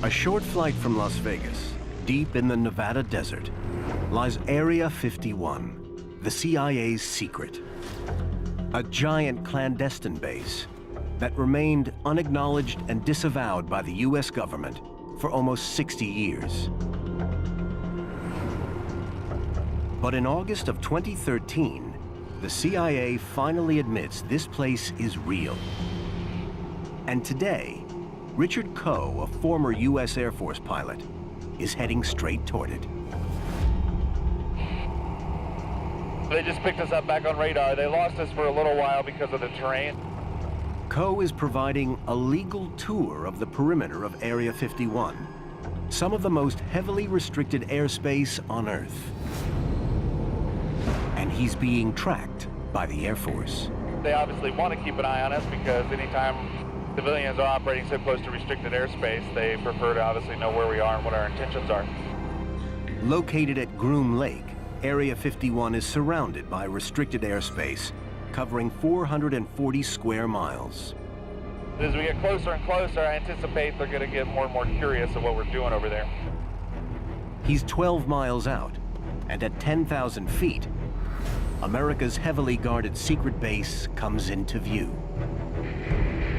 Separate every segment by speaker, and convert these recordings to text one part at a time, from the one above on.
Speaker 1: A short flight from Las Vegas, deep in the Nevada desert, lies Area 51, the CIA's secret. A giant clandestine base that remained unacknowledged and disavowed by the US government for almost 60 years. But in August of 2013, the CIA finally admits this place is real. And today, Richard Coe, a former US Air Force pilot, is heading straight toward it.
Speaker 2: They just picked us up back on radar. They lost us for a little while because of the terrain.
Speaker 1: Coe is providing a legal tour of the perimeter of Area 51, some of the most heavily restricted airspace on Earth. And he's being tracked by the Air Force.
Speaker 2: They obviously want to keep an eye on us because anytime civilians are operating so close to restricted airspace, they prefer to obviously know where we are and what our intentions are.
Speaker 1: Located at Groom Lake, Area 51 is surrounded by restricted airspace, covering 440 square miles.
Speaker 2: As we get closer and closer, I anticipate they're going to get more and more curious of what we're doing over there.
Speaker 1: He's 12 miles out, and at 10,000 feet, America's heavily guarded secret base comes into view.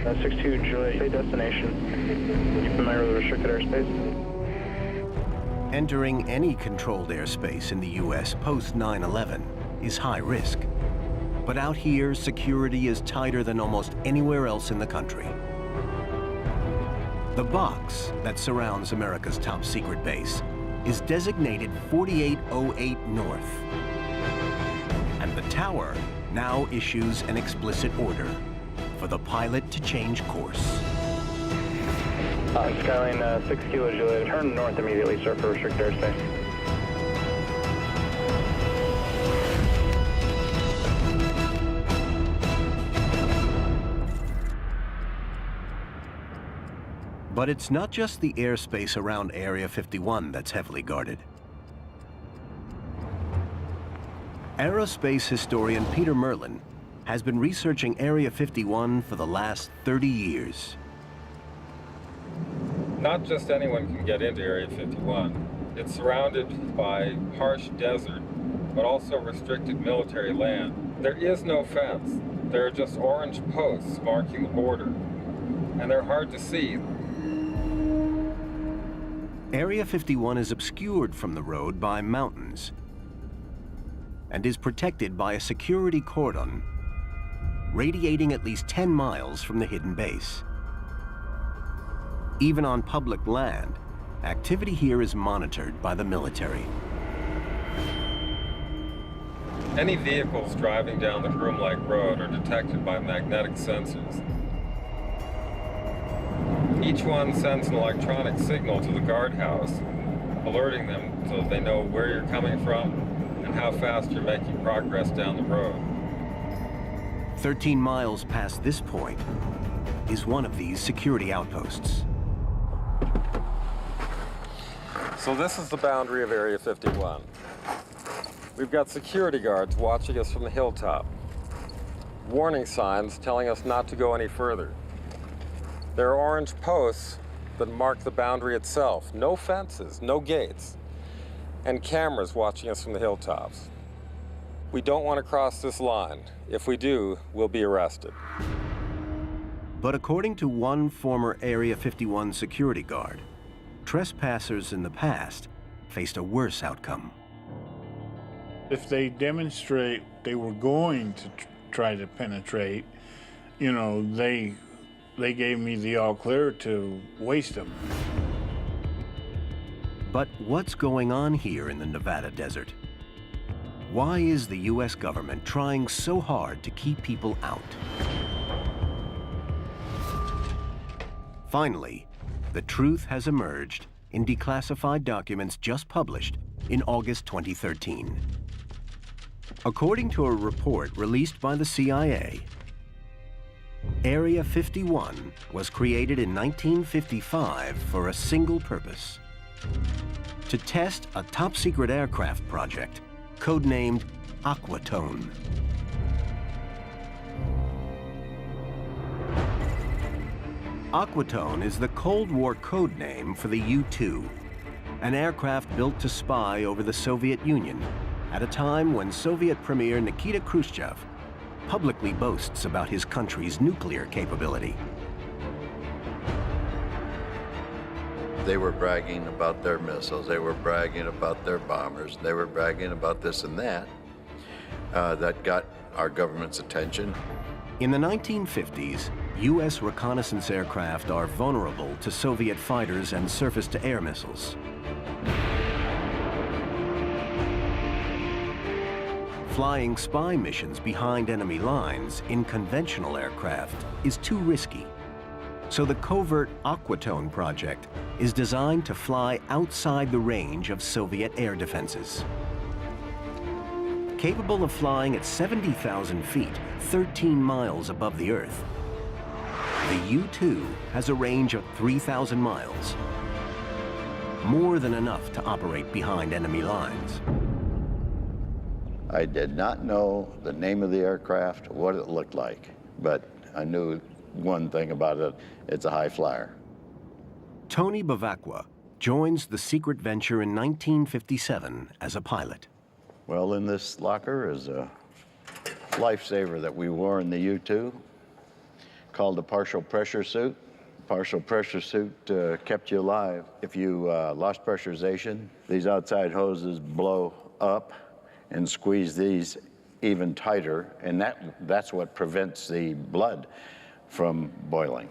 Speaker 3: 62 Juliet, say destination. You familiar with restricted airspace?
Speaker 1: Entering any controlled airspace in the U.S. post 9/11 is high risk. But out here, security is tighter than almost anywhere else in the country. The box that surrounds America's top secret base is designated 4808 North. And the tower now issues an explicit order for the pilot to change course.
Speaker 3: Skyline 6 Kilo Juliet, turn north immediately, sir, for restricted airspace.
Speaker 1: But it's not just the airspace around Area 51 that's heavily guarded. Aerospace historian Peter Merlin has been researching Area 51 for the last 30 years.
Speaker 4: Not just anyone can get into Area 51. It's surrounded by harsh desert, but also restricted military land. There is no fence. There are just orange posts marking the border, and they're hard to see.
Speaker 1: Area 51 is obscured from the road by mountains and is protected by a security cordon radiating at least 10 miles from the hidden base. Even on public land, activity here is monitored by the military.
Speaker 4: Any vehicles driving down the Groom Lake Road are detected by magnetic sensors. Each one sends an electronic signal to the guardhouse, alerting them so that they know where you're coming from and how fast you're making progress down the road.
Speaker 1: 13 miles past this point is one of these security outposts.
Speaker 4: So this is the boundary of Area 51. We've got security guards watching us from the hilltop. Warning signs telling us not to go any further. There are orange posts that mark the boundary itself. No fences, no gates, and cameras watching us from the hilltops. We don't want to cross this line. If we do, we'll be arrested.
Speaker 1: But according to one former Area 51 security guard, trespassers in the past faced a worse outcome.
Speaker 5: If they demonstrate they were going to try to penetrate, you know, they gave me the all clear to waste them.
Speaker 1: But what's going on here in the Nevada desert? Why is the US government trying so hard to keep people out? Finally, the truth has emerged in declassified documents just published in August 2013. According to a report released by the CIA, Area 51 was created in 1955 for a single purpose: to test a top-secret aircraft project codenamed Aquatone. Aquatone is the Cold War code name for the U-2, an aircraft built to spy over the Soviet Union at a time when Soviet Premier Nikita Khrushchev publicly boasts about his country's nuclear capability.
Speaker 6: They were bragging about their missiles, they were bragging about their bombers, they were bragging about this and that. That got our government's attention.
Speaker 1: In the 1950s, U.S. reconnaissance aircraft are vulnerable to Soviet fighters and surface-to-air missiles. Flying spy missions behind enemy lines in conventional aircraft is too risky. So the covert Aquatone project is designed to fly outside the range of Soviet air defenses. Capable of flying at 70,000 feet, 13 miles above the Earth, the U-2 has a range of 3,000 miles, more than enough to operate behind enemy lines.
Speaker 6: I did not know the name of the aircraft, what it looked like, but I knew one thing about it, it's a high flyer.
Speaker 1: Tony Bavacqua joins the secret venture in 1957 as a pilot.
Speaker 6: Well, in this locker is a lifesaver that we wore in the U-2, called a partial pressure suit. Partial pressure suit kept you alive. If you lost pressurization, these outside hoses blow up and squeeze these even tighter, and that's what prevents the blood from boiling.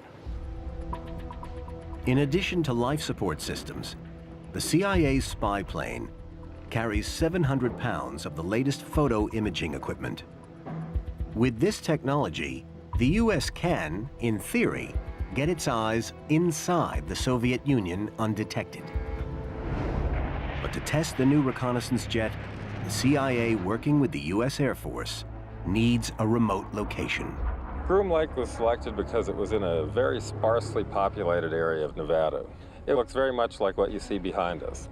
Speaker 1: In addition to life support systems, the CIA's spy plane carries 700 pounds of the latest photo imaging equipment. With this technology, the U.S. can, in theory, get its eyes inside the Soviet Union undetected. But to test the new reconnaissance jet, the CIA, working with the U.S. Air Force, needs a remote location.
Speaker 4: Groom Lake was selected because it was in a very sparsely populated area of Nevada. It looks very much like what you see behind us.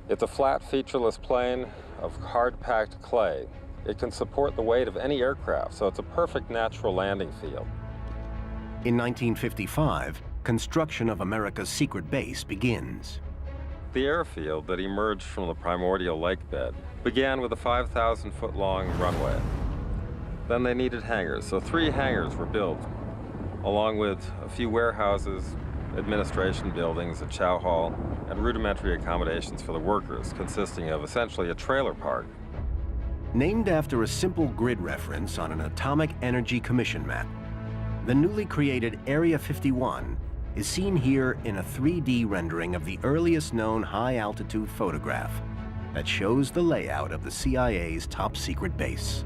Speaker 4: It's a flat, featureless plain of hard-packed clay. It can support the weight of any aircraft, so it's a perfect natural landing field.
Speaker 1: In 1955, construction of America's secret base begins.
Speaker 4: The airfield that emerged from the primordial lake bed began with a 5,000-foot-long runway. Then they needed hangars, so 3 hangars were built, along with a few warehouses, administration buildings, a chow hall, and rudimentary accommodations for the workers, consisting of essentially a trailer park.
Speaker 1: Named after a simple grid reference on an Atomic Energy Commission map, the newly created Area 51 is seen here in a 3D rendering of the earliest known high-altitude photograph that shows the layout of the CIA's top-secret base.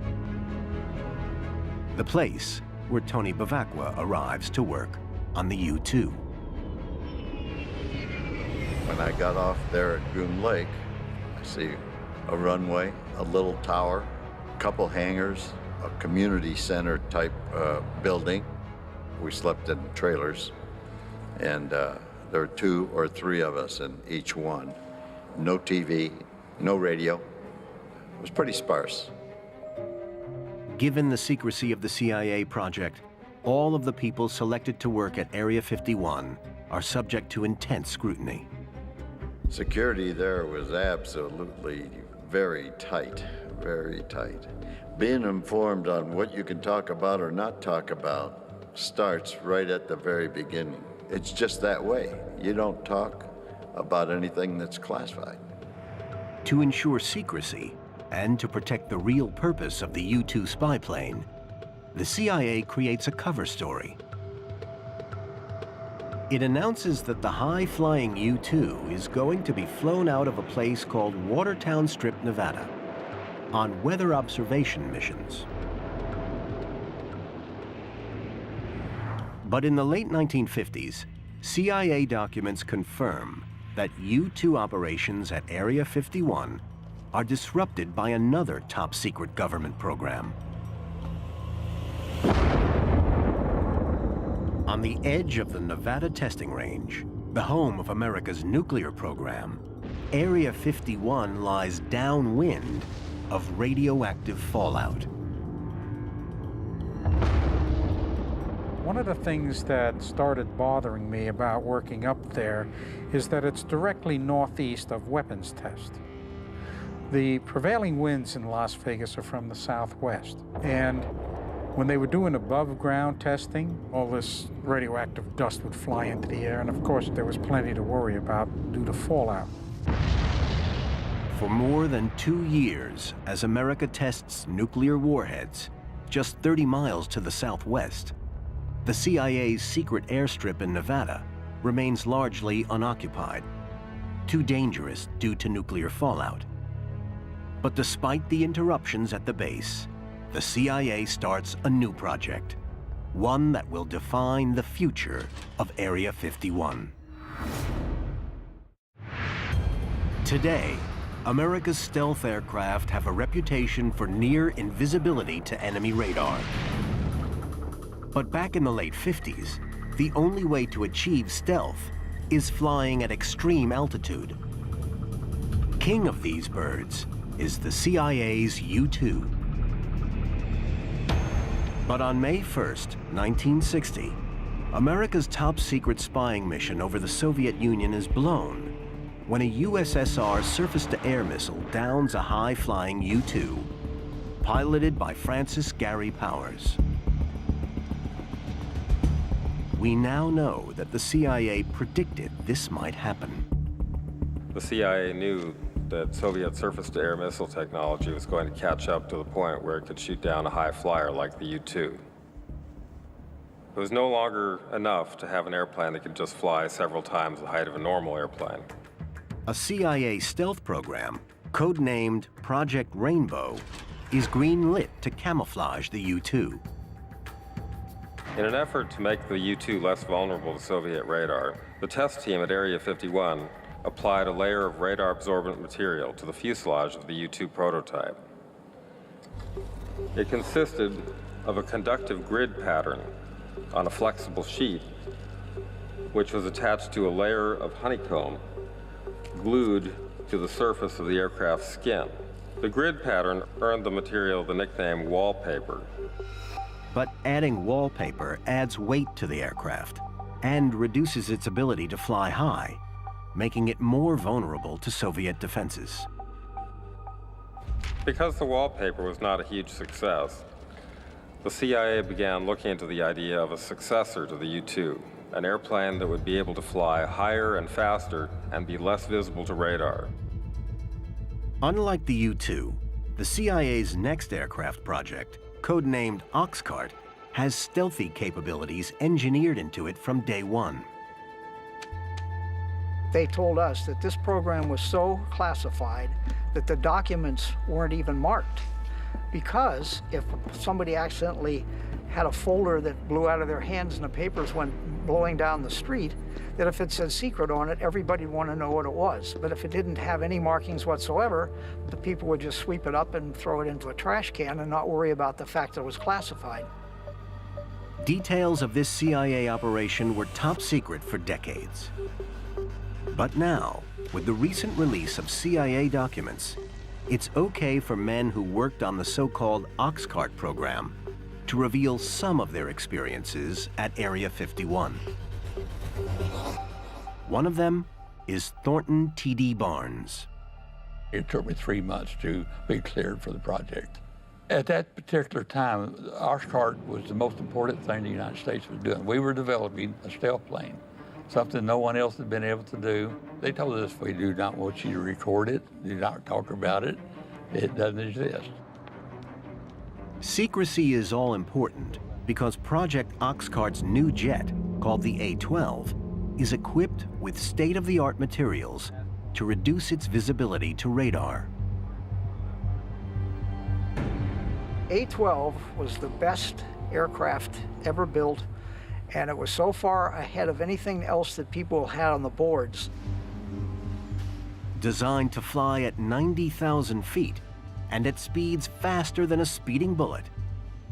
Speaker 1: The place where Tony Bavacqua arrives to work on the U-2.
Speaker 6: When I got off there at Groom Lake, I see a runway, a little tower, a couple hangars, a community center type building. We slept in trailers, and there were 2 or 3 of us in each one. No TV, no radio. It was pretty sparse.
Speaker 1: Given the secrecy of the CIA project, all of the people selected to work at Area 51 are subject to intense scrutiny.
Speaker 6: Security there was absolutely very tight, very tight. Being informed on what you can talk about or not talk about starts right at the very beginning. It's just that way. You don't talk about anything that's classified.
Speaker 1: To ensure secrecy and to protect the real purpose of the U-2 spy plane, the CIA creates a cover story. It announces that the high-flying U-2 is going to be flown out of a place called Watertown Strip, Nevada, on weather observation missions. But in the late 1950s, CIA documents confirm that U-2 operations at Area 51 are disrupted by another top-secret government program. On the edge of the Nevada testing range, the home of America's nuclear program, Area 51 lies downwind of radioactive fallout.
Speaker 7: One of the things that started bothering me about working up there is that it's directly northeast of weapons test. The prevailing winds in Las Vegas are from the southwest, and when they were doing above ground testing, all this radioactive dust would fly into the air, and of course there was plenty to worry about due to fallout.
Speaker 1: For more than 2 years, as America tests nuclear warheads, just 30 miles to the southwest, the CIA's secret airstrip in Nevada remains largely unoccupied, too dangerous due to nuclear fallout. But despite the interruptions at the base, the CIA starts a new project, one that will define the future of Area 51. Today, America's stealth aircraft have a reputation for near invisibility to enemy radar. But back in the late 50s, the only way to achieve stealth is flying at extreme altitude. King of these birds is the CIA's U-2. But on May 1st, 1960, America's top secret spying mission over the Soviet Union is blown when a USSR surface-to-air missile downs a high-flying U-2, piloted by Francis Gary Powers. We now know that the CIA predicted this might happen.
Speaker 4: The CIA knew that Soviet surface-to-air missile technology was going to catch up to the point where it could shoot down a high flyer like the U-2. It was no longer enough to have an airplane that could just fly several times the height of a normal airplane.
Speaker 1: A CIA stealth program, codenamed Project Rainbow, is green-lit to camouflage the U-2.
Speaker 4: In an effort to make the U-2 less vulnerable to Soviet radar, the test team at Area 51 applied a layer of radar-absorbent material to the fuselage of the U-2 prototype. It consisted of a conductive grid pattern on a flexible sheet, which was attached to a layer of honeycomb glued to the surface of the aircraft's skin. The grid pattern earned the material the nickname wallpaper.
Speaker 1: But adding wallpaper adds weight to the aircraft and reduces its ability to fly high, making it more vulnerable to Soviet defenses.
Speaker 4: Because the wallpaper was not a huge success, the CIA began looking into the idea of a successor to the U-2, an airplane that would be able to fly higher and faster and be less visible to radar.
Speaker 1: Unlike the U-2, the CIA's next aircraft project, codenamed Oxcart, has stealthy capabilities engineered into it from day one.
Speaker 8: They told us that this program was so classified that the documents weren't even marked, because if somebody accidentally had a folder that blew out of their hands and the papers went blowing down the street, that if it said secret on it, everybody would want to know what it was. But if it didn't have any markings whatsoever, the people would just sweep it up and throw it into a trash can and not worry about the fact that it was classified.
Speaker 1: Details of this CIA operation were top secret for decades. But now, with the recent release of CIA documents, it's okay for men who worked on the so-called Oxcart program to reveal some of their experiences at Area 51. One of them is Thornton T.D. Barnes.
Speaker 9: It took me 3 months to be cleared for the project. At that particular time, Oxcart was the most important thing the United States was doing. We were developing a stealth plane, something no one else had been able to do. They told us, we do not want you to record it, do not talk about it, it doesn't exist.
Speaker 1: Secrecy is all important because Project Oxcart's new jet, called the A-12, is equipped with state-of-the-art materials to reduce its visibility to radar.
Speaker 8: A-12 was the best aircraft ever built, and it was so far ahead of anything else that people had on the boards.
Speaker 1: Designed to fly at 90,000 feet and at speeds faster than a speeding bullet,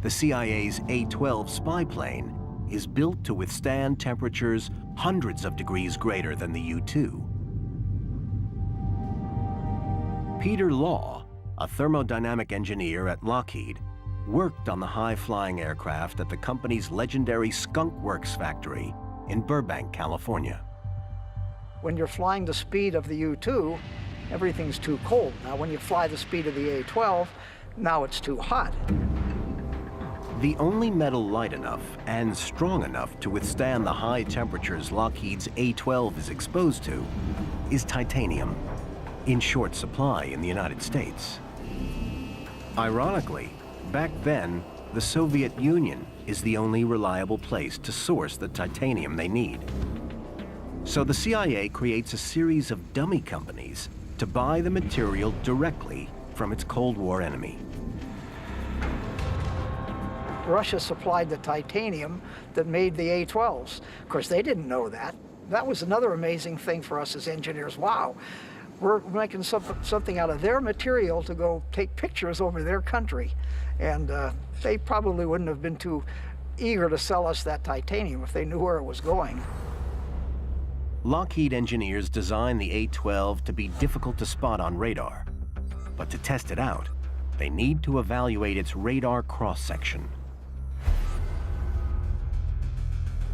Speaker 1: the CIA's A-12 spy plane is built to withstand temperatures hundreds of degrees greater than the U-2. Peter Law, a thermodynamic engineer at Lockheed, worked on the high-flying aircraft at the company's legendary Skunk Works factory in Burbank, California.
Speaker 8: When you're flying the speed of the U-2, everything's too cold. Now, when you fly the speed of the A-12, now it's too hot.
Speaker 1: The only metal light enough and strong enough to withstand the high temperatures Lockheed's A-12 is exposed to is titanium, in short supply in the United States. Ironically, back then, the Soviet Union is the only reliable place to source the titanium they need. So the CIA creates a series of dummy companies to buy the material directly from its Cold War enemy.
Speaker 8: Russia supplied the titanium that made the A-12s. Of course, they didn't know that. That was another amazing thing for us as engineers. Wow, we're making something out of their material to go take pictures over their country. And they probably wouldn't have been too eager to sell us that titanium if they knew where it was going.
Speaker 1: Lockheed engineers designed the A-12 to be difficult to spot on radar. But to test it out, they need to evaluate its radar cross-section.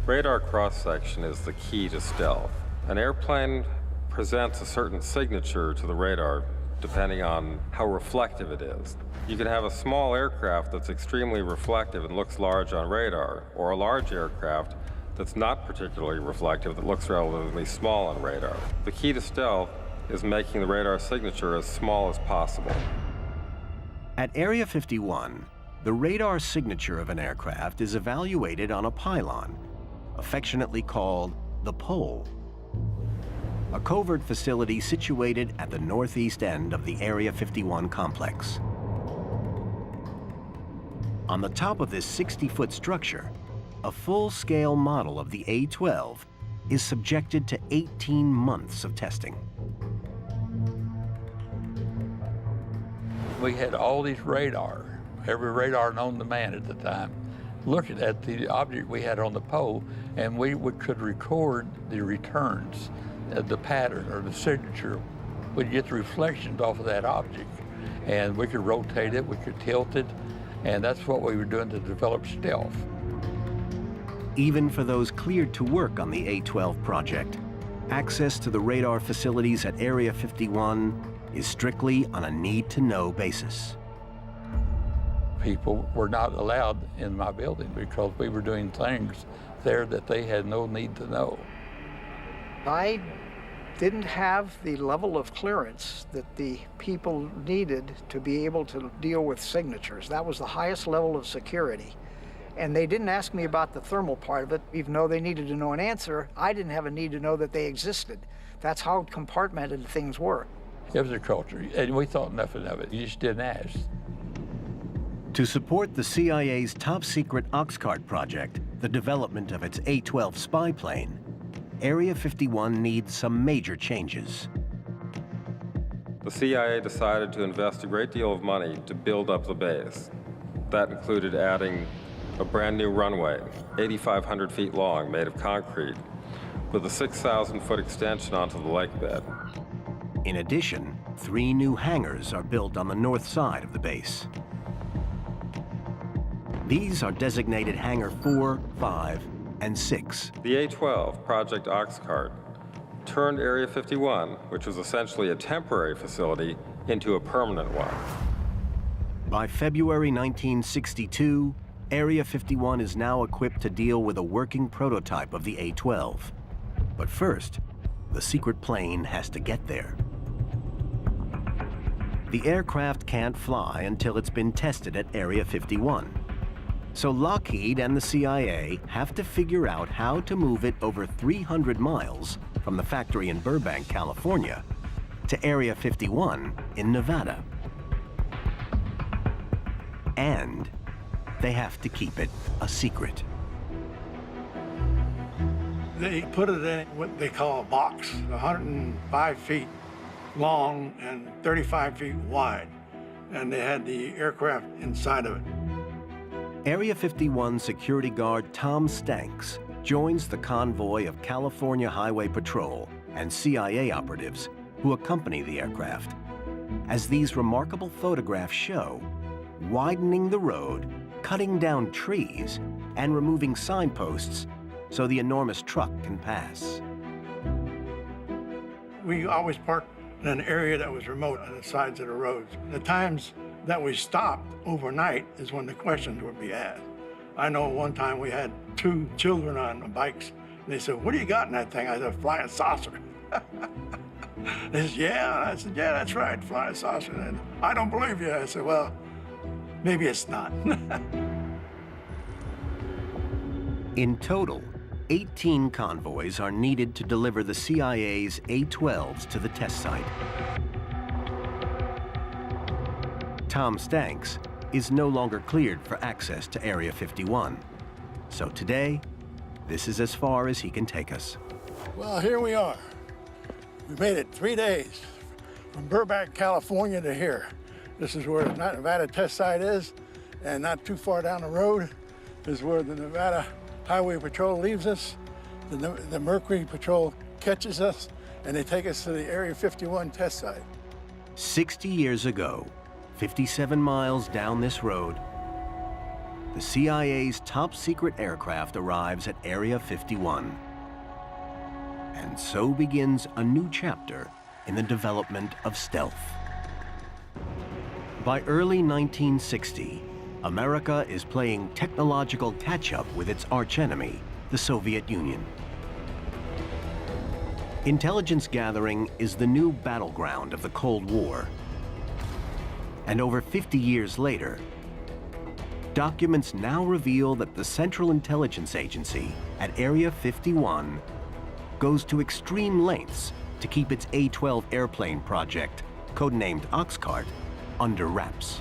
Speaker 4: Radar cross-section is the key to stealth. An airplane presents a certain signature to the radar depending on how reflective it is. You can have a small aircraft that's extremely reflective and looks large on radar, or a large aircraft that's not particularly reflective that looks relatively small on radar. The key to stealth is making the radar signature as small as possible.
Speaker 1: At Area 51, the radar signature of an aircraft is evaluated on a pylon, affectionately called the pole, a covert facility situated at the northeast end of the Area 51 complex. On the top of this 60-foot structure, a full-scale model of the A-12 is subjected to 18 months of testing.
Speaker 9: We had all these radar, every radar known to man at the time, looking at the object we had on the pole, and we could record the returns, the pattern or the signature. We'd get the reflections off of that object, and we could rotate it, we could tilt it, and that's what we were doing to develop stealth.
Speaker 1: Even for those cleared to work on the A-12 project, access to the radar facilities at Area 51 is strictly on a need-to-know basis.
Speaker 9: People were not allowed in my building because we were doing things there that they had no need to know.
Speaker 8: I didn't have the level of clearance that the people needed to be able to deal with signatures. That was the highest level of security. And they didn't ask me about the thermal part of it, even though they needed to know an answer. I didn't have a need to know that they existed. That's how compartmented things were.
Speaker 9: It was a culture, and we thought nothing of it. You just didn't ask.
Speaker 1: To support the CIA's top-secret Oxcart project, the development of its A-12 spy plane, Area 51 needs some major changes.
Speaker 4: The CIA decided to invest a great deal of money to build up the base. That included adding a brand new runway, 8,500 feet long, made of concrete, with a 6,000-foot extension onto the lake bed.
Speaker 1: In addition, 3 new hangars are built on the north side of the base. These are designated Hangar 4, 5, and 6.
Speaker 4: The A-12, Project Oxcart, turned Area 51, which was essentially a temporary facility, into a permanent one.
Speaker 1: By February 1962, Area 51 is now equipped to deal with a working prototype of the A-12. But first, the secret plane has to get there. The aircraft can't fly until it's been tested at Area 51. So Lockheed and the CIA have to figure out how to move it over 300 miles from the factory in Burbank, California, to Area 51 in Nevada. And they have to keep it a secret.
Speaker 10: They put it in what they call a box, 105 feet long and 35 feet wide, and they had the aircraft inside of it.
Speaker 1: Area 51 security guard Tom Stanks joins the convoy of California Highway Patrol and CIA operatives who accompany the aircraft. As these remarkable photographs show, widening the road, cutting down trees, and removing signposts so the enormous truck can pass.
Speaker 10: We always parked in an area that was remote on the sides of the roads. The times that we stopped overnight is when the questions would be asked. I know one time we had 2 children on bikes, and they said, "What do you got in that thing?" I said, "Flying saucer." They said, "Yeah." I said, "Yeah, that's right, flying saucer." And I don't believe you. I said, "Well, maybe it's not."
Speaker 1: In total, 18 convoys are needed to deliver the CIA's A-12s to the test site. Tom Stanks is no longer cleared for access to Area 51. So today, this is as far as he can take us.
Speaker 10: Well, here we are. We made it 3 days from Burbank, California to here. This is where the Nevada test site is, and not too far down the road is where the Nevada Highway Patrol leaves us. The Mercury Patrol catches us, and they take us to the Area 51 test site.
Speaker 1: 60 years ago, 57 miles down this road, the CIA's top secret aircraft arrives at Area 51. And so begins a new chapter in the development of stealth. By early 1960, America is playing technological catch-up with its archenemy, the Soviet Union. Intelligence gathering is the new battleground of the Cold War. And over 50 years later, documents now reveal that the Central Intelligence Agency at Area 51 goes to extreme lengths to keep its A-12 airplane project, codenamed Oxcart, under wraps.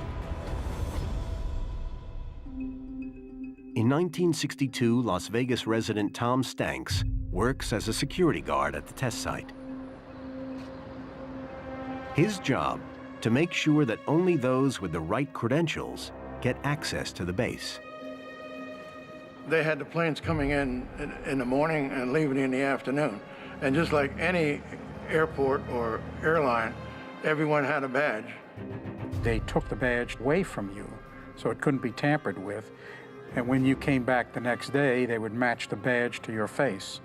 Speaker 1: In 1962, Las Vegas resident Tom Stanks works as a security guard at the test site. His job, to make sure that only those with the right credentials get access to the base.
Speaker 10: They had the planes coming in the morning and leaving in the afternoon. And just like any airport or airline, everyone had a badge.
Speaker 7: They took the badge away from you, so it couldn't be tampered with. And when you came back the next day, they would match the badge to your face.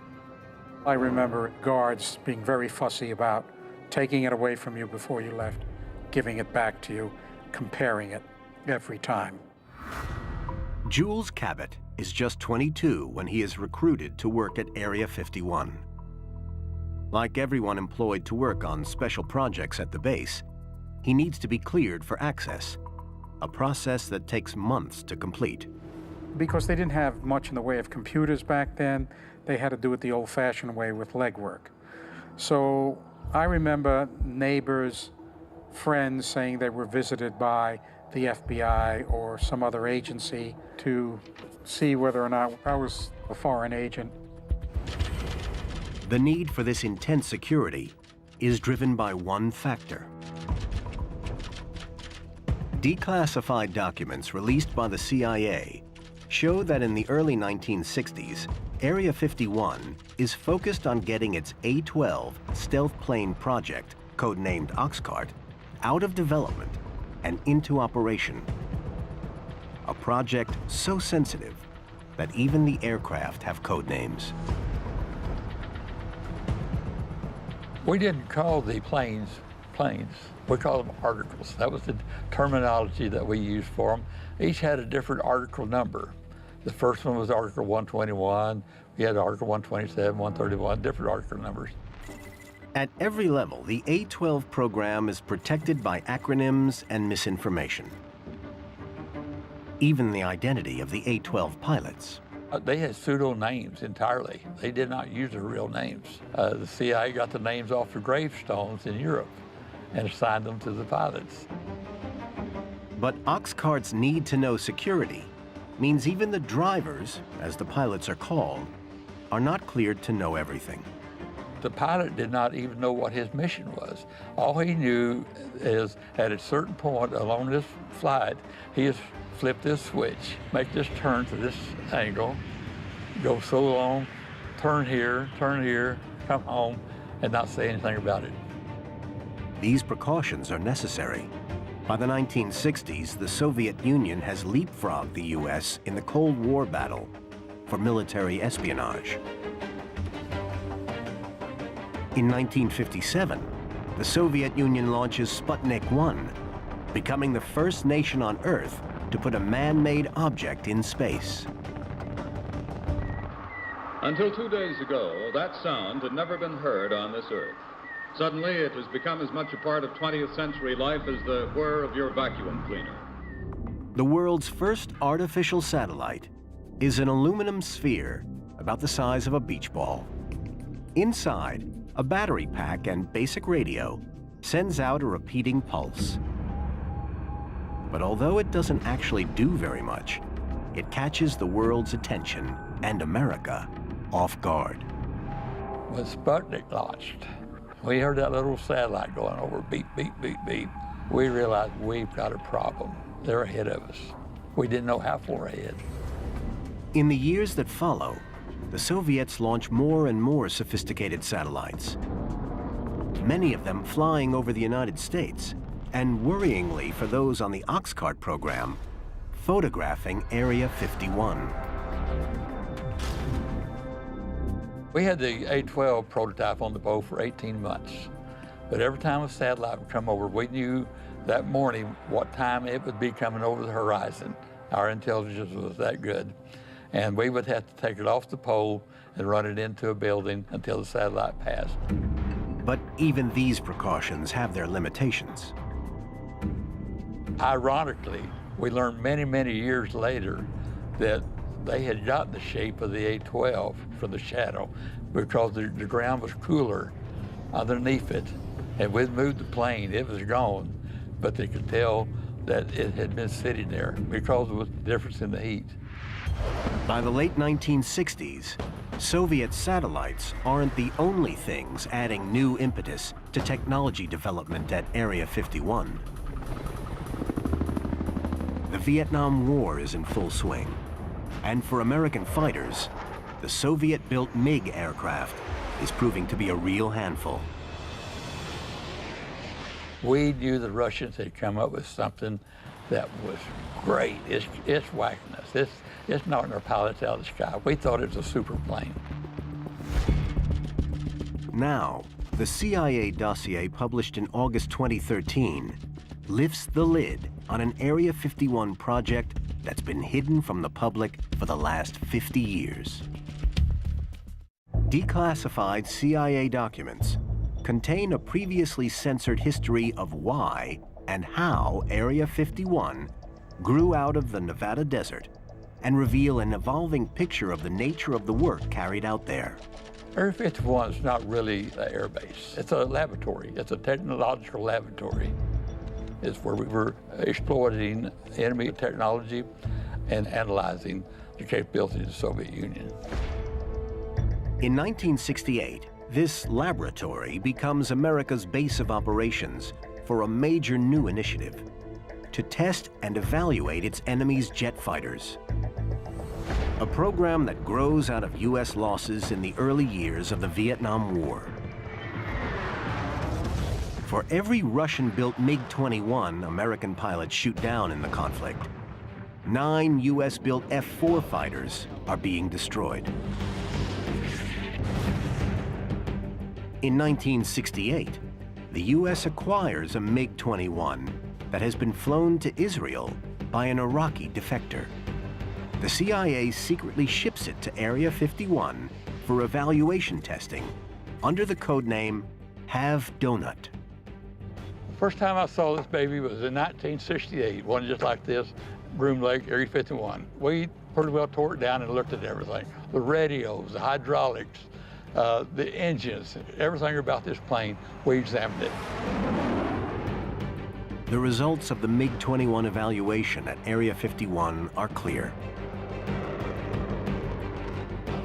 Speaker 7: I remember guards being very fussy about taking it away from you before you left, giving it back to you, comparing it every time.
Speaker 1: Jules Cabot is just 22 when he is recruited to work at Area 51. Like everyone employed to work on special projects at the base, he needs to be cleared for access, a process that takes months to complete.
Speaker 7: Because they didn't have much in the way of computers back then, they had to do it the old-fashioned way with legwork. So I remember neighbors, friends saying they were visited by the FBI or some other agency to see whether or not I was a foreign agent.
Speaker 1: The need for this intense security is driven by one factor. Declassified documents released by the CIA show that in the early 1960s, Area 51 is focused on getting its A-12 stealth plane project, codenamed Oxcart, out of development and into operation. A project so sensitive that even the aircraft have code names.
Speaker 9: We didn't call the planes planes. We called them articles. That was the terminology that we used for them. Each had a different article number. The first one was Article 121. We had Article 127, 131, different article numbers.
Speaker 1: At every level, the A-12 program is protected by acronyms and misinformation. Even the identity of the A-12 pilots.
Speaker 9: They had pseudo names entirely. They did not use their real names. The CIA got the names off the gravestones in Europe and assigned them to the pilots.
Speaker 1: But Oxcart's need-to-know security means even the drivers, as the pilots are called, are not cleared to know everything.
Speaker 9: The pilot did not even know what his mission was. All he knew is at a certain point along this flight, he just flip this switch, make this turn to this angle, go so long, turn here, come home, and not say anything about it.
Speaker 1: These precautions are necessary By the 1960s, the Soviet Union has leapfrogged the U.S. in the Cold War battle for military espionage. In 1957, the Soviet Union launches Sputnik 1, becoming the first nation on Earth to put a man-made object in space.
Speaker 11: Until 2 days ago, that sound had never been heard on this Earth. Suddenly, it has become as much a part of 20th century life as the whir of your vacuum cleaner.
Speaker 1: The world's first artificial satellite is an aluminum sphere about the size of a beach ball. Inside, a battery pack and basic radio sends out a repeating pulse. But although it doesn't actually do very much, it catches the world's attention and America off guard.
Speaker 9: When Sputnik launched, we heard that little satellite going over, beep, beep, beep, beep. We realized we've got a problem. They're ahead of us. We didn't know how far ahead.
Speaker 1: In the years that follow, the Soviets launch more and more sophisticated satellites, many of them flying over the United States, and worryingly for those on the Oxcart program, photographing Area 51.
Speaker 9: We had the A-12 prototype on the bow for 18 months. But every time a satellite would come over, we knew that morning what time it would be coming over the horizon. Our intelligence was that good. And we would have to take it off the pole and run it into a building until the satellite passed.
Speaker 1: But even these precautions have their limitations.
Speaker 9: Ironically, we learned many, many years later that they had gotten the shape of the A-12 from the shadow because the ground was cooler underneath it. And we'd moved the plane, it was gone, but they could tell that it had been sitting there because of the difference in the heat.
Speaker 1: By the late 1960s, Soviet satellites aren't the only things adding new impetus to technology development at Area 51. The Vietnam War is in full swing. And for American fighters, the Soviet-built MiG aircraft is proving to be a real handful.
Speaker 9: We knew the Russians had come up with something that was great. It's whacking us. It's knocking our pilots out of the sky. We thought it was a super plane.
Speaker 1: Now, the CIA dossier published in August 2013 lifts the lid on an Area 51 project that's been hidden from the public for the last 50 years. Declassified CIA documents contain a previously censored history of why and how Area 51 grew out of the Nevada desert and reveal an evolving picture of the nature of the work carried out there.
Speaker 9: Area 51 is not really an air base. It's a laboratory. It's a technological laboratory. It's where we were exploiting enemy technology and analyzing the capability of the Soviet Union.
Speaker 1: In 1968, this laboratory becomes America's base of operations for a major new initiative to test and evaluate its enemy's jet fighters. A program that grows out of U.S. losses in the early years of the Vietnam War. For every Russian-built MiG-21 American pilots shoot down in the conflict, 9 U.S.-built F-4 fighters are being destroyed. In 1968, the U.S. acquires a MiG-21 that has been flown to Israel by an Iraqi defector. The CIA secretly ships it to Area 51 for evaluation testing under the codename Have Donut.
Speaker 9: First time I saw this baby was in 1968, one just like this, Broom Lake, Area 51. We pretty well tore it down and looked at everything. The radios, the hydraulics, the engines, everything about this plane, we examined it.
Speaker 1: The results of the MiG-21 evaluation at Area 51 are clear.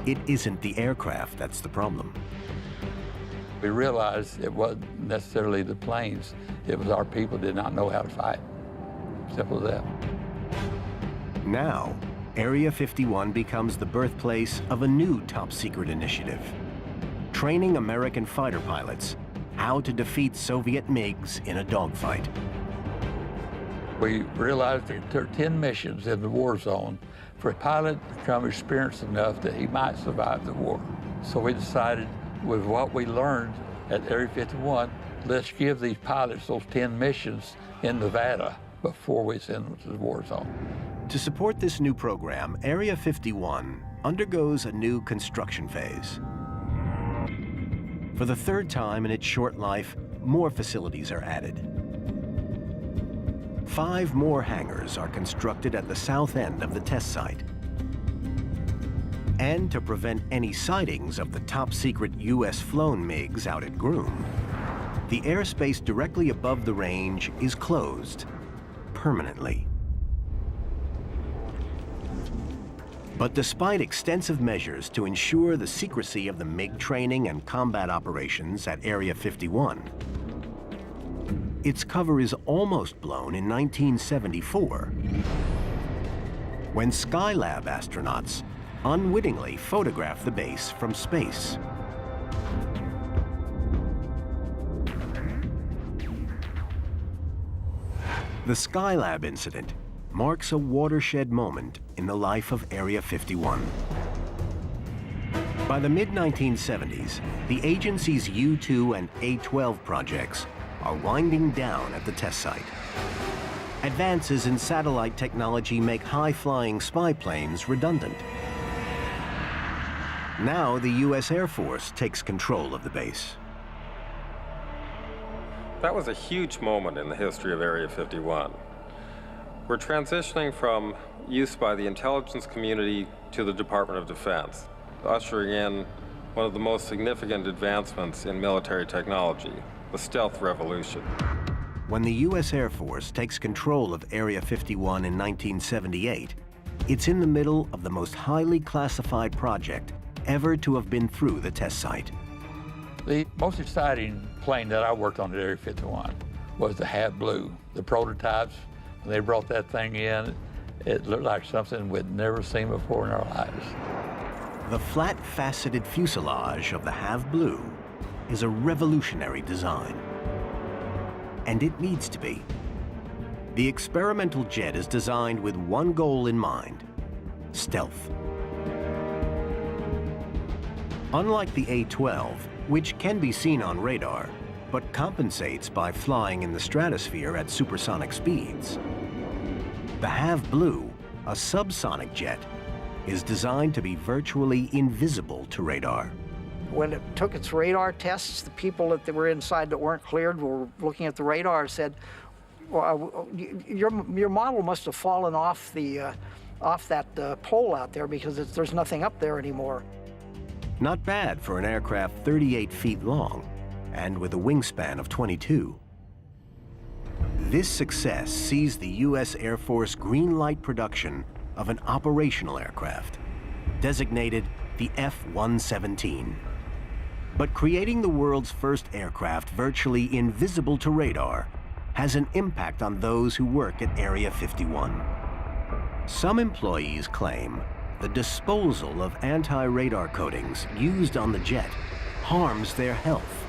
Speaker 1: It isn't the aircraft that's the problem.
Speaker 9: We realized it wasn't necessarily the planes, it was our people did not know how to fight. Simple as that.
Speaker 1: Now, Area 51 becomes the birthplace of a new top-secret initiative, training American fighter pilots how to defeat Soviet MiGs in a dogfight.
Speaker 9: We realized that there were 10 missions in the war zone for a pilot to become experienced enough that he might survive the war. So we decided, with what we learned at Area 51, let's give these pilots those 10 missions in Nevada before we send them to the war zone.
Speaker 1: To support this new program, Area 51 undergoes a new construction phase. For the third time in its short life, more facilities are added. 5 more hangars are constructed at the south end of the test site. And to prevent any sightings of the top-secret U.S.-flown MiGs out at Groom, the airspace directly above the range is closed permanently. But despite extensive measures to ensure the secrecy of the MiG training and combat operations at Area 51, its cover is almost blown in 1974, when Skylab astronauts unwittingly photographed the base from space. The Skylab incident marks a watershed moment in the life of Area 51. By the mid-1970s, the agency's U-2 and A-12 projects are winding down at the test site. Advances in satellite technology make high-flying spy planes redundant. Now the U.S. Air Force takes control of the base.
Speaker 4: That was a huge moment in the history of Area 51. We're transitioning from use by the intelligence community to the Department of Defense, ushering in one of the most significant advancements in military technology, the stealth revolution.
Speaker 1: When the U.S. Air Force takes control of Area 51 in 1978, it's in the middle of the most highly classified project ever to have been through the test site.
Speaker 9: The most exciting plane that I worked on at Area 51 was the HAV Blue. The prototypes, when they brought that thing in, it looked like something we'd never seen before in our lives.
Speaker 1: The flat-faceted fuselage of the HAV Blue is a revolutionary design. And it needs to be. The experimental jet is designed with one goal in mind: stealth. Unlike the A-12, which can be seen on radar, but compensates by flying in the stratosphere at supersonic speeds, the HAV Blue, a subsonic jet, is designed to be virtually invisible to radar.
Speaker 8: When it took its radar tests, the people that were inside that weren't cleared were looking at the radar and said, well, your model must have fallen off that pole out there because there's nothing up there anymore.
Speaker 1: Not bad for an aircraft 38 feet long and with a wingspan of 22. This success sees the U.S. Air Force green-light production of an operational aircraft, designated the F-117. But creating the world's first aircraft virtually invisible to radar has an impact on those who work at Area 51. Some employees claim the disposal of anti-radar coatings used on the jet harms their health,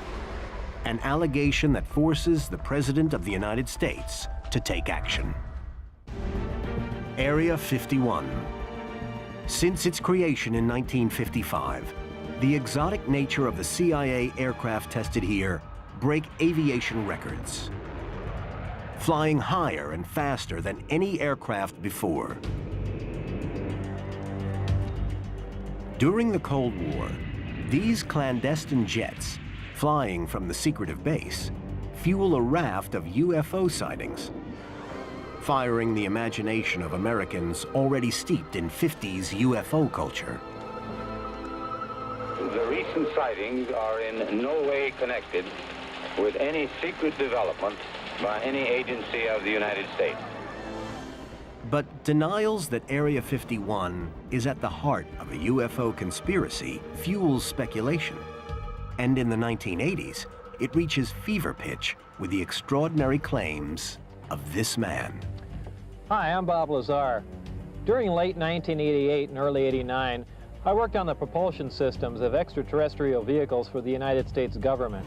Speaker 1: an allegation that forces the President of the United States to take action. Area 51. Since its creation in 1955, the exotic nature of the CIA aircraft tested here break aviation records, flying higher and faster than any aircraft before. During the Cold War, these clandestine jets, flying from the secretive base, fuel a raft of UFO sightings, firing the imagination of Americans already steeped in 50s UFO culture.
Speaker 12: The recent sightings are in no way connected with any secret development by any agency of the United States.
Speaker 1: But denials that Area 51 is at the heart of a UFO conspiracy fuels speculation. And in the 1980s, it reaches fever pitch with the extraordinary claims of this man.
Speaker 13: Hi, I'm Bob Lazar. During late 1988 and early 89, I worked on the propulsion systems of extraterrestrial vehicles for the United States government.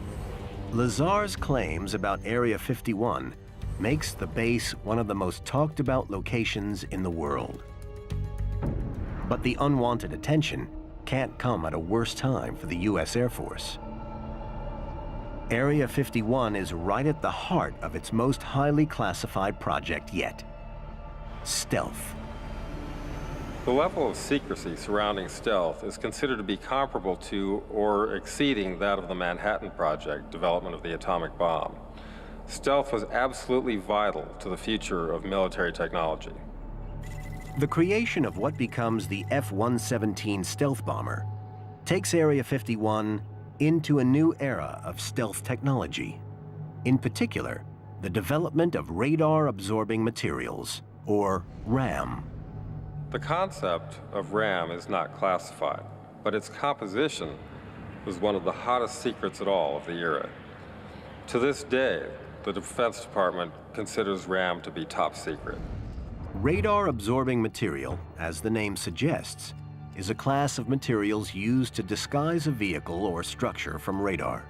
Speaker 1: Lazar's claims about Area 51 makes the base one of the most talked about locations in the world. But the unwanted attention can't come at a worse time for the U.S. Air Force. Area 51 is right at the heart of its most highly classified project yet: stealth.
Speaker 4: The level of secrecy surrounding stealth is considered to be comparable to or exceeding that of the Manhattan Project, development of the atomic bomb. Stealth was absolutely vital to the future of military technology.
Speaker 1: The creation of what becomes the F-117 stealth bomber takes Area 51 into a new era of stealth technology. In particular, the development of radar-absorbing materials, or RAM.
Speaker 4: The concept of RAM is not classified, but its composition was one of the hottest secrets at all of the era. To this day, the Defense Department considers RAM to be top secret.
Speaker 1: Radar-absorbing material, as the name suggests, is a class of materials used to disguise a vehicle or structure from radar.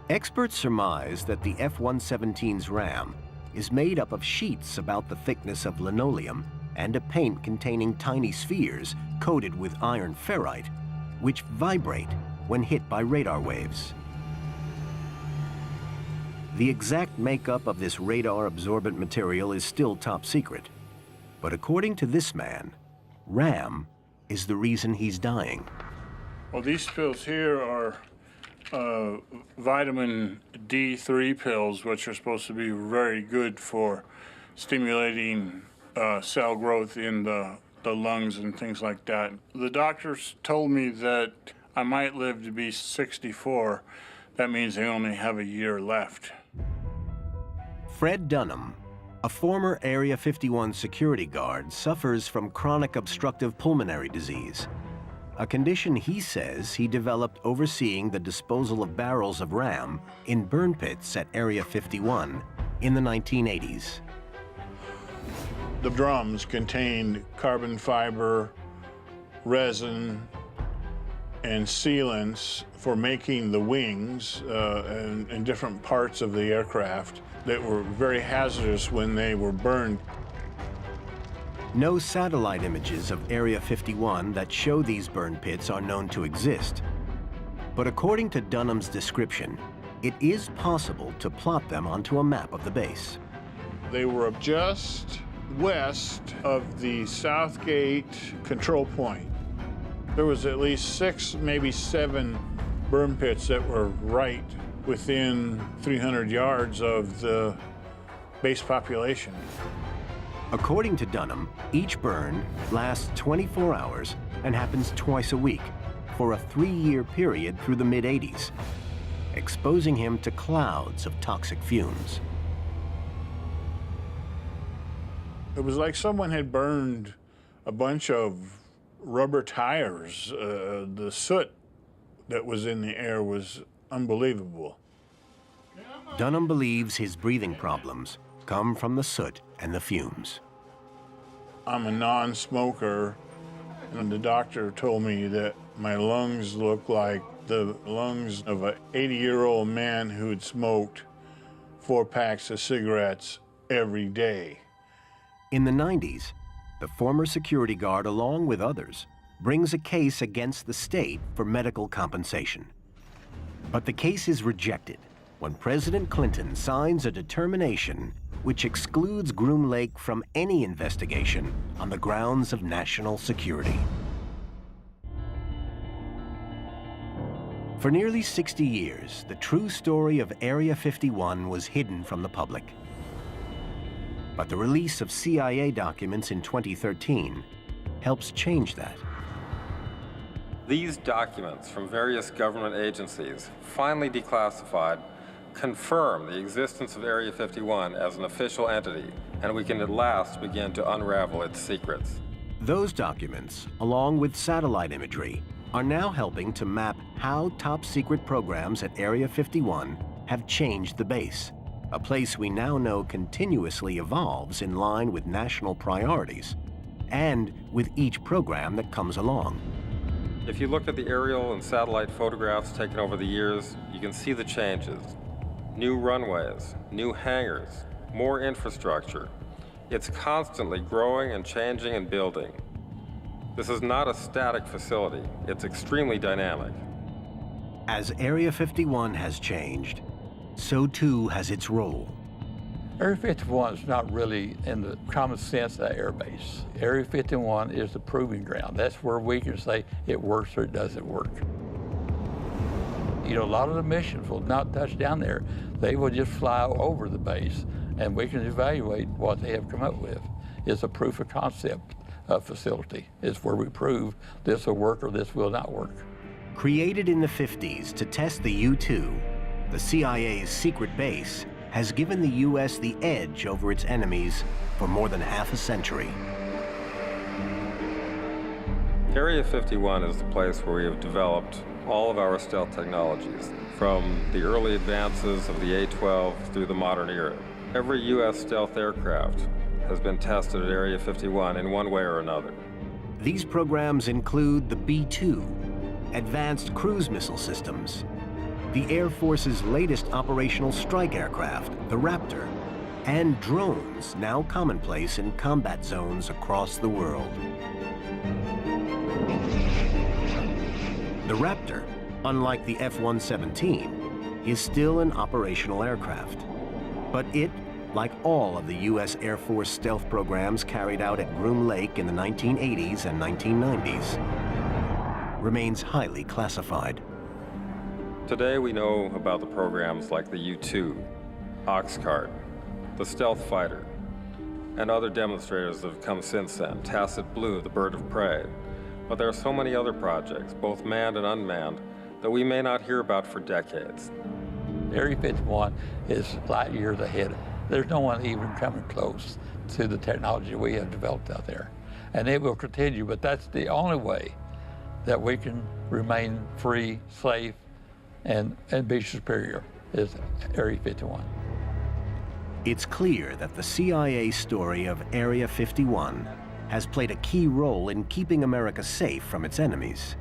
Speaker 1: Experts surmise that the F-117's RAM is made up of sheets about the thickness of linoleum and a paint containing tiny spheres coated with iron ferrite, which vibrate when hit by radar waves. The exact makeup of this radar-absorbent material is still top secret, but according to this man, RAM is the reason he's dying.
Speaker 5: Well, these pills here are vitamin D3 pills, which are supposed to be very good for stimulating cell growth in the lungs and things like that. The doctors told me that I might live to be 64. That means they only have a year left.
Speaker 1: Fred Dunham, a former Area 51 security guard, suffers from chronic obstructive pulmonary disease, a condition he says he developed overseeing the disposal of barrels of RAM in burn pits at Area 51 in the 1980s.
Speaker 5: The drums contained carbon fiber, resin, and sealants for making the wings and different parts of the aircraft that were very hazardous when they were burned.
Speaker 1: No satellite images of Area 51 that show these burn pits are known to exist. But according to Dunham's description, it is possible to plot them onto a map of the base.
Speaker 5: They were just west of the Southgate control point. There was at least 6, maybe 7 burn pits that were right within 300 yards of the base population.
Speaker 1: According to Dunham, each burn lasts 24 hours and happens twice a week for a 3-year period through the mid-80s, exposing him to clouds of toxic fumes.
Speaker 5: It was like someone had burned a bunch of rubber tires. The soot that was in the air was unbelievable.
Speaker 1: Dunham believes his breathing problems come from the soot and the fumes.
Speaker 5: I'm a non-smoker, and the doctor told me that my lungs look like the lungs of an 80-year-old man who had smoked 4 packs of cigarettes every day.
Speaker 1: In the 90s, the former security guard, along with others, brings a case against the state for medical compensation. But the case is rejected when President Clinton signs a determination which excludes Groom Lake from any investigation on the grounds of national security. For nearly 60 years, the true story of Area 51 was hidden from the public. But the release of CIA documents in 2013 helps change that.
Speaker 4: These documents from various government agencies, finally declassified, confirm the existence of Area 51 as an official entity, and we can at last begin to unravel its secrets.
Speaker 1: Those documents, along with satellite imagery, are now helping to map how top-secret programs at Area 51 have changed the base, a place we now know continuously evolves in line with national priorities, and with each program that comes along.
Speaker 4: If you look at the aerial and satellite photographs taken over the years, you can see the changes. new runways, new hangars, more infrastructure. It's constantly growing and changing and building. This is not a static facility. It's extremely dynamic.
Speaker 1: As Area 51 has changed, so too has its role.
Speaker 9: Area 51 is not really in the common sense of that air base. Area 51 is the proving ground. That's where we can say it works or it doesn't work. You know, a lot of the missions will not touch down there. They will just fly over the base, and we can evaluate what they have come up with. It's a proof of concept facility. It's where we prove this will work or this will not work.
Speaker 1: Created in the 50s to test the U-2, the CIA's secret base has given the U.S. the edge over its enemies for more than half a century.
Speaker 4: Area 51 is the place where we have developed all of our stealth technologies, from the early advances of the A-12 through the modern era. Every U.S. stealth aircraft has been tested at Area 51 in one way or another.
Speaker 1: These programs include the B-2, Advanced Cruise Missile Systems, the Air Force's latest operational strike aircraft, the Raptor, and drones now commonplace in combat zones across the world. The Raptor, unlike the F-117, is still an operational aircraft. But it, like all of the U.S. Air Force stealth programs carried out at Groom Lake in the 1980s and 1990s, remains highly classified.
Speaker 4: Today we know about the programs like the U-2, Oxcart, the Stealth Fighter, and other demonstrators that have come since then, Tacit Blue, the Bird of Prey. But there are so many other projects, both manned and unmanned, that we may not hear about for decades.
Speaker 9: Area 51 is light years ahead. There's no one even coming close to the technology we have developed out there. And it will continue, but that's the only way that we can remain free, safe, and be superior, is Area 51.
Speaker 1: It's clear that the CIA story of Area 51 has played a key role in keeping America safe from its enemies.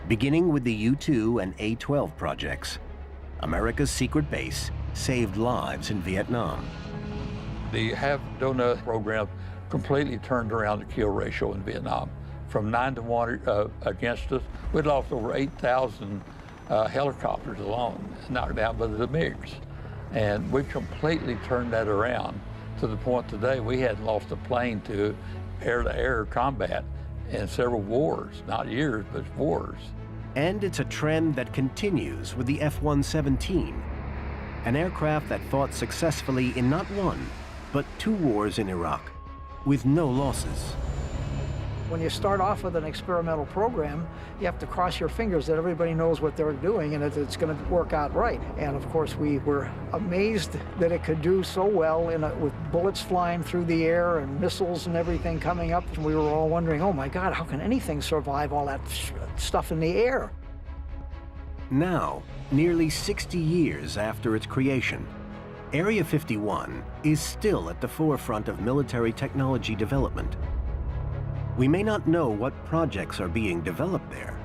Speaker 1: Beginning with the U-2 and A-12 projects, America's secret base saved lives in Vietnam.
Speaker 9: The have-do-nothing program completely turned around the kill ratio in Vietnam. From 9 to 1 against us, we'd lost over 8,000 helicopters alone, knocked down by the MiGs. And we completely turned that around to the point today we hadn't lost a plane to air-to-air combat in several wars, not years, but wars.
Speaker 1: And it's a trend that continues with the F-117, an aircraft that fought successfully in not one, but 2 wars in Iraq, with no losses.
Speaker 8: When you start off with an experimental program, you have to cross your fingers that everybody knows what they're doing and that it's going to work out right. And of course, we were amazed that it could do so well with bullets flying through the air and missiles and everything coming up. And we were all wondering, oh my God, how can anything survive all that stuff in the air?
Speaker 1: Now, nearly 60 years after its creation, Area 51 is still at the forefront of military technology development. We may not know what projects are being developed there,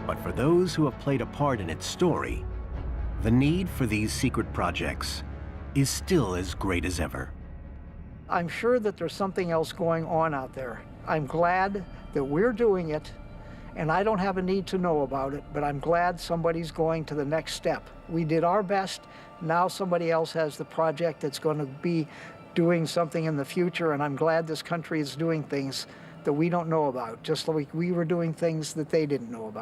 Speaker 1: but for those who have played a part in its story, the need for these secret projects is still as great as ever.
Speaker 8: I'm sure that there's something else going on out there. I'm glad that we're doing it, and I don't have a need to know about it, but I'm glad somebody's going to the next step. We did our best. Now somebody else has the project that's going to be doing something in the future, and I'm glad this country is doing things that we don't know about, just like we were doing things that they didn't know about.